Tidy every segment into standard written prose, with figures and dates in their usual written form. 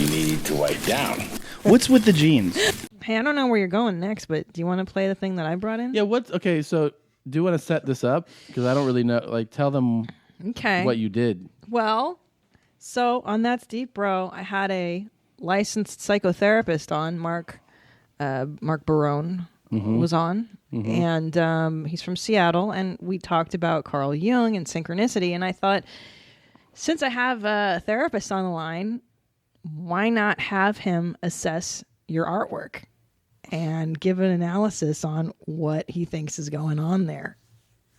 you need to wipe down. What's with the jeans? Hey, I don't know where you're going next, but do you want to play the thing that I brought in? Yeah, okay, so do you want to set this up? Because I don't really know. Like, tell them what you did. Well, so on That's Deep, Bro, I had a licensed psychotherapist on, Mark Barone was on, and he's from Seattle, and we talked about Carl Jung and synchronicity, and I thought, since I have a therapist on the line, why not have him assess your artwork and give an analysis on what he thinks is going on there?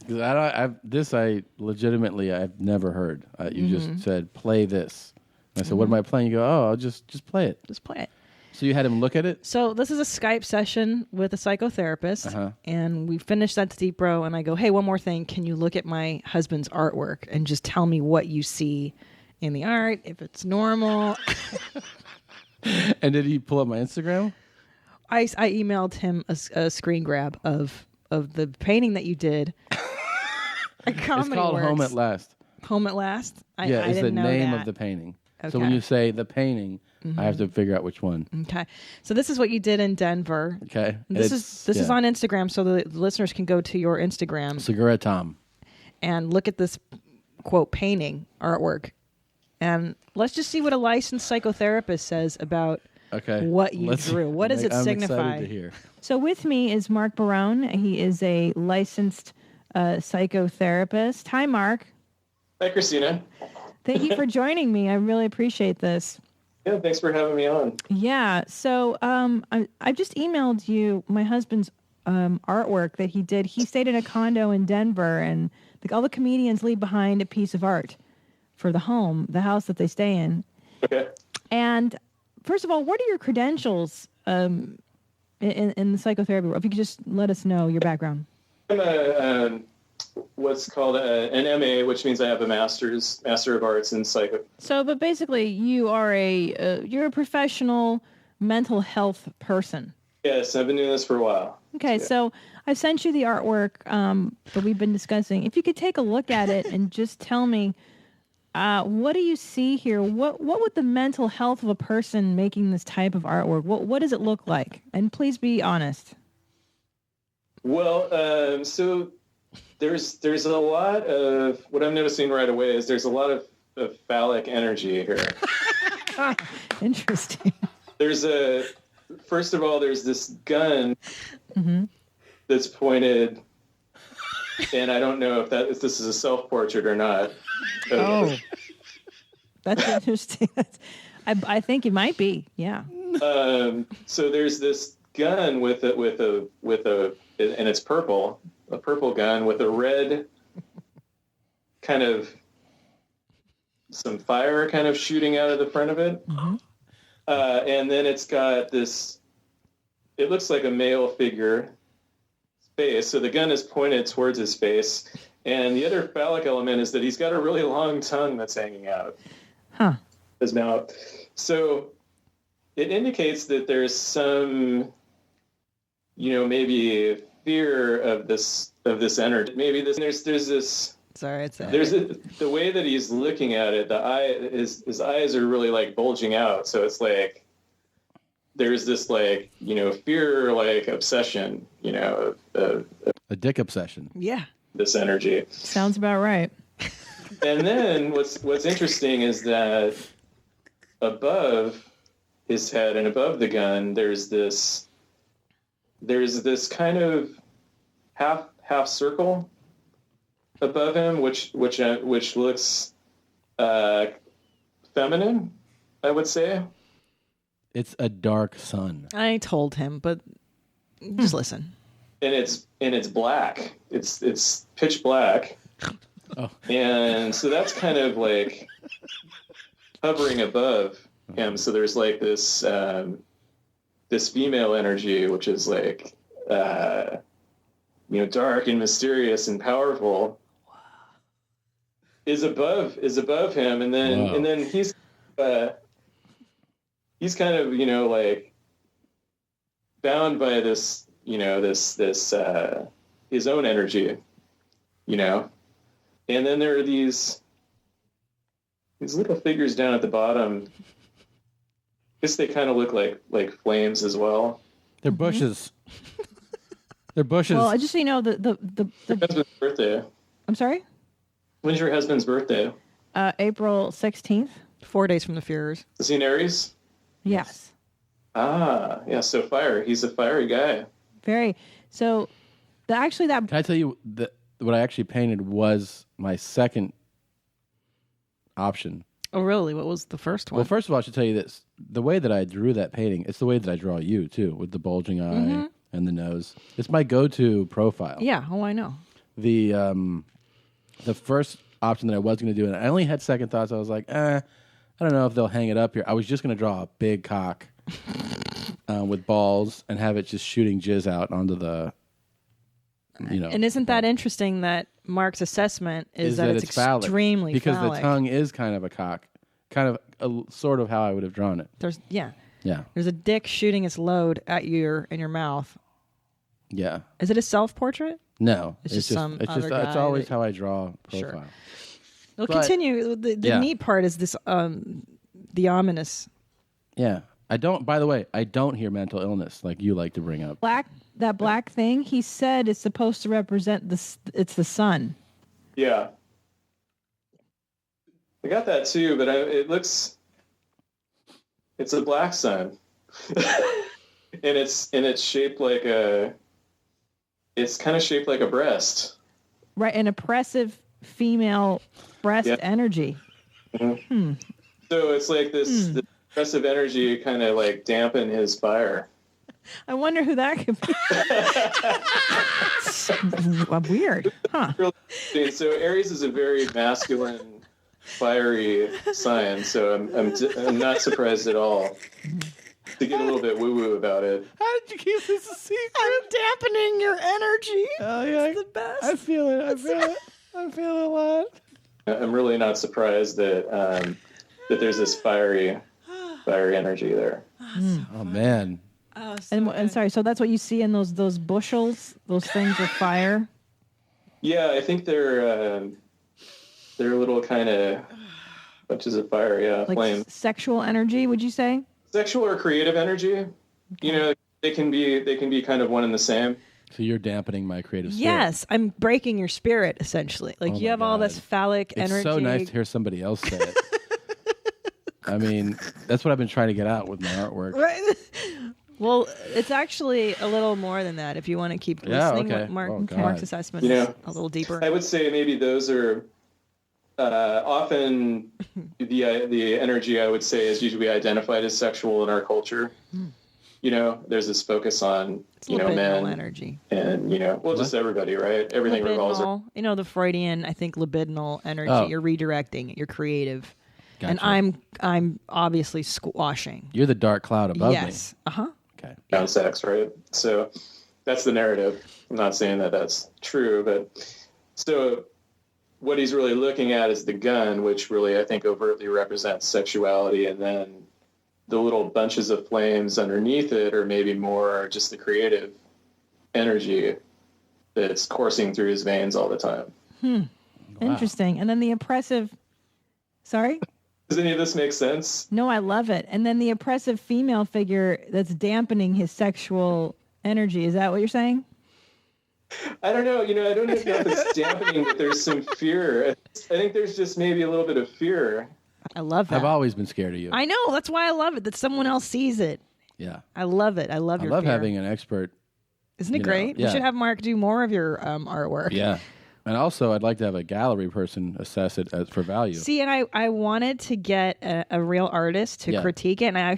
Because I legitimately I've never heard. You just said play this. And I said, what am I playing? You go, I'll just play it. Just play it. So you had him look at it? So this is a Skype session with a psychotherapist, and we finished That's Deep, Bro, and I go, hey, one more thing. Can you look at my husband's artwork and just tell me what you see in the art, if it's normal? And did he pull up my Instagram? I emailed him a screen grab of the painting that you did. It's called Home at Last. Home at Last? I it's didn't the know name that. of the painting. Okay. So when you say the painting, I have to figure out which one. Okay. So this is what you did in Denver. Okay. This is on Instagram, so the listeners can go to your Instagram. Segura Tom. And look at this, quote, painting artwork. And let's just see what a licensed psychotherapist says about what you drew. What does it signify? I'm excited to hear. So with me is Mark Barone. He is a licensed psychotherapist. Hi, Mark. Hi, Christina. Thank you for joining me. I really appreciate this. Yeah, thanks for having me on. Yeah. So I just emailed you my husband's artwork that he did. He stayed in a condo in Denver, and all the comedians leave behind a piece of art for the house that they stay in. Okay. And first of all, what are your credentials in the psychotherapy world? If you could just let us know your background. I'm what's called an MA, which means I have a Master of Arts in Psycho. So, but basically, you are you're a professional mental health person. Yes, I've been doing this for a while. Okay, so I sent you the artwork that we've been discussing. If you could take a look at it and just tell me, what do you see here? What would the mental health of a person making this type of artwork? What does it look like? And please be honest. Well, so there's a lot of what I'm noticing right away is there's a lot of phallic energy here. Interesting. First of all, there's this gun that's pointed, and I don't know if this is a self-portrait or not. Oh, that's interesting. I think it might be. Yeah. So there's this gun with a, and it's purple, a purple gun with a red kind of some fire kind of shooting out of the front of it. And then it's got this, it looks like a male figure face. So the gun is pointed towards his face. And the other phallic element is that he's got a really long tongue that's hanging out. His mouth. So it indicates that there's some, maybe fear of this energy. Maybe there's this. Sorry, the way that he's looking at it. His eyes are really like bulging out. So it's like there's this fear obsession. A dick obsession. Yeah. This energy. Sounds about right. And then what's interesting is that above his head and above the gun, there's this kind of half circle above him, which looks feminine, I would say. It's a dark sun. I told him, but just listen. And it's black. It's pitch black. Oh. And so that's kind of like hovering above him. So there's like this female energy, which is like dark and mysterious and powerful, is above him, and then he's kind of bound by this his own energy, and then there are these little figures down at the bottom guess they kind of look like flames as well. They're bushes. They're bushes. Well, just so you know, Your husband's birthday. I'm sorry? When's your husband's birthday? April 16th. 4 days from the Führers. Is he an Aries? Yes. Ah, yeah. So fire. He's a fiery guy. Very. So, that Can I tell you that what I actually painted was my second option? Oh, really? What was the first one? Well, first of all, I should tell you this. The way that I drew that painting, it's the way that I draw you, too, with the bulging eye and the nose. It's my go-to profile. Yeah. Oh, I know. The first option that I was going to do, and I only had second thoughts. I was like, I don't know if they'll hang it up here. I was just going to draw a big cock with balls and have it just shooting jizz out onto the, And isn't that interesting that Mark's assessment is that it's phallic, extremely because phallic. the tongue is kind of a cock, kind of sort of how I would have drawn it. Yeah. Yeah. There's a dick shooting its load at you in your mouth. Yeah. Is it a self-portrait? No, It's just some other it's guy always that- how I draw profile. Sure. Well, But- continue. The neat part is this, the ominous. Yeah. By the way, I don't hear mental illness like you like to bring up. that black thing, he said is supposed to represent it's the sun. Yeah. I got that too, but it's a black sun. and it's shaped like it's kind of shaped like a breast. Right, an oppressive female breast energy. Mm-hmm. So it's like this oppressive energy kind of like dampen his fire. I wonder who that could be. Weird, huh? So Aries is a very masculine, fiery sign. So I'm not surprised at all to get a little bit woo-woo about it. How did you keep this a secret? I'm dampening your energy. Oh yeah, It's the best. I feel it. I feel it a lot. I'm really not surprised that that there's this fiery energy there. Oh man. Oh, And sorry, so that's what you see in those bushels, those things of fire. Yeah, I think they're little kind of bunches of fire. Yeah, Like flame. sexual energy, would you say? Sexual or creative energy. You know, they can be kind of one and the same. So you're dampening my creative spirit. Yes, I'm breaking your spirit essentially. Like Oh you my have all God. this phallic It's energy. so nice to hear somebody else say it. I mean, that's what I've been trying to get out with my artwork. Right. Well, it's actually a little more than that. If you want to keep Yeah, listening, okay. what Oh, God. Mark's assessment You is know, a little deeper. I would say maybe those are often the energy I would say is usually identified as sexual in our culture. You know, there's this focus on It's men libidinal energy. and just everybody, right? Everything revolves around. Libidinal, the Freudian, I think libidinal energy. Oh. You're redirecting it. You're creative, Gotcha. and I'm obviously squashing. You're the dark cloud above Yes. me. Uh huh. Okay. Around sex, right? So that's the narrative. I'm not saying that that's true, but so what he's really looking at is the gun, which really I think overtly represents sexuality, and then the little bunches of flames underneath it are maybe more just the creative energy that's coursing through his veins all the time. Wow. Interesting. And then the oppressive. Sorry. Does any of this make sense? No, I love it. And then the oppressive female figure that's dampening his sexual energy. Is that what you're saying? I don't know. I don't even know if it's dampening, but there's some fear. I think there's just maybe a little bit of fear. I love that. I've always been scared of you. I know. That's why I love it. That someone else sees it. Yeah. I love it. I love I your love fear. having an expert. Isn't it you know, great? yeah. We should have Mark do more of your artwork. Yeah. And also, I'd like to have a gallery person assess it for value. See, and I wanted to get a real artist to Yeah. critique it, and I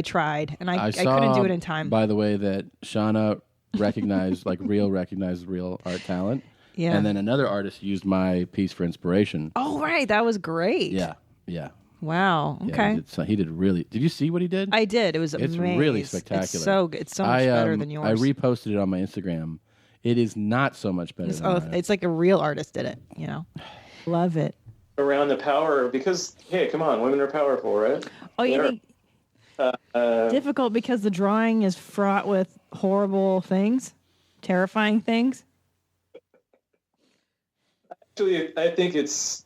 tried, and I saw, couldn't do it in time. By the way, that Shauna recognized recognized real art talent. Yeah. And then another artist used my piece for inspiration. Oh, right, that was great. Yeah. Yeah. Wow. Yeah, Okay. he did really. Did you see what he did? I did. It was It's amazing. really spectacular. It's so good. It's so much better than yours. I reposted it on my Instagram. It is not so much better. than It's like a real artist did it. Love it. Around the power, because, hey, come on, women are powerful, right? Oh, you They're- think difficult because the drawing is fraught with horrible things, terrifying things? Actually, I think it's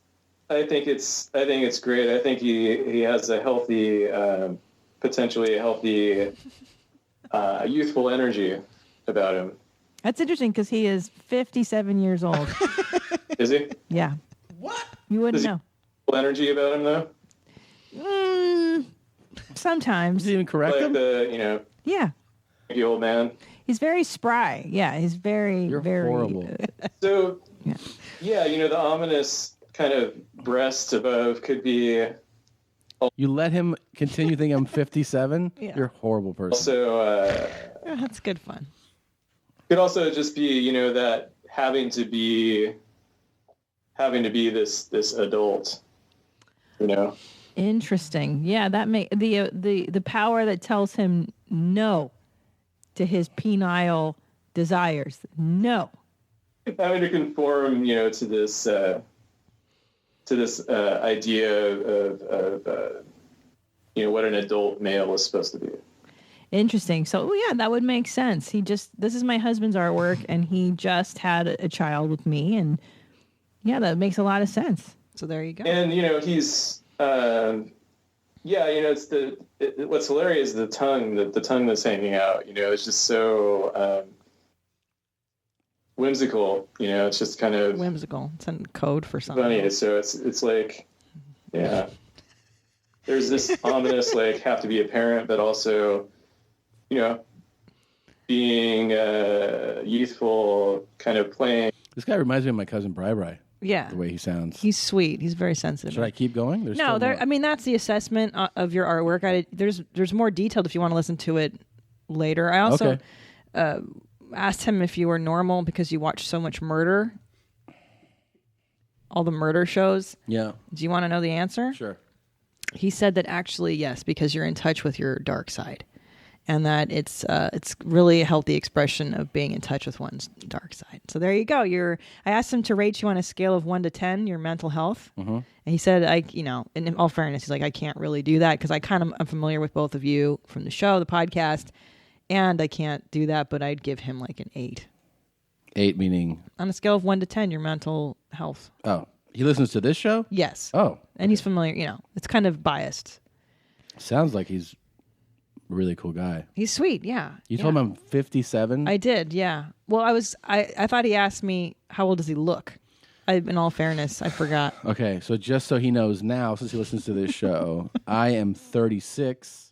great. I think he has a healthy potentially a healthy, youthful energy about him. That's interesting because he is 57 years old. Is he? Yeah. What? You wouldn't know. Energy about him though? Sometimes. Does he even correct Like him? the, Yeah. the old man. He's very spry. Yeah, he's very, You're very horrible. So, Yeah. the ominous kind of breast above could be You let him continue thinking I'm 57? Yeah. You're a horrible person. also, Yeah, that's good fun. could also just be, that having to be this adult, interesting. Yeah, that the power that tells him no to his penile desires. No. having to conform, to this idea of what an adult male is supposed to be. Interesting. So yeah, that would make sense. This is my husband's artwork, and he just had a child with me, and yeah, that makes a lot of sense. So there you go. And he's it's what's hilarious is the tongue that's hanging out. It's just so whimsical. It's just kind of Whimsical. It's in code for something. funny. So it's like, yeah. There's this ominous have to be a parent, but also, being youthful, kind of playing. This guy reminds me of my cousin Bri Bri, Yeah. the way he sounds. He's sweet. He's very sensitive. Should I keep going? There's No, still more. I mean that's the assessment of your artwork. There's more detailed if you want to listen to it later. I also asked him if you were normal because you watch so much murder, all the murder shows. Yeah, Do you want to know the answer? sure. He said that actually yes, because you're in touch with your dark side, and that it's really a healthy expression of being in touch with one's dark side. So there you go. I asked him to rate you on a scale of 1 to 10 your mental health, and he said, in all fairness, he's like, I can't really do that because I'm familiar with both of you from the show, the podcast, and I can't do that. But I'd give him like an 8 8 meaning. on a scale of 1 to 10 your mental health. Oh, he listens to this show? Yes. Oh, And he's familiar. It's kind of biased. sounds like he's a really cool guy. He's sweet. Yeah. You told him I'm 57? I did, yeah. Well, I thought he asked me how old does he look. In all fairness, I forgot. Okay, so just so he knows now, since he listens to this show, I am 36.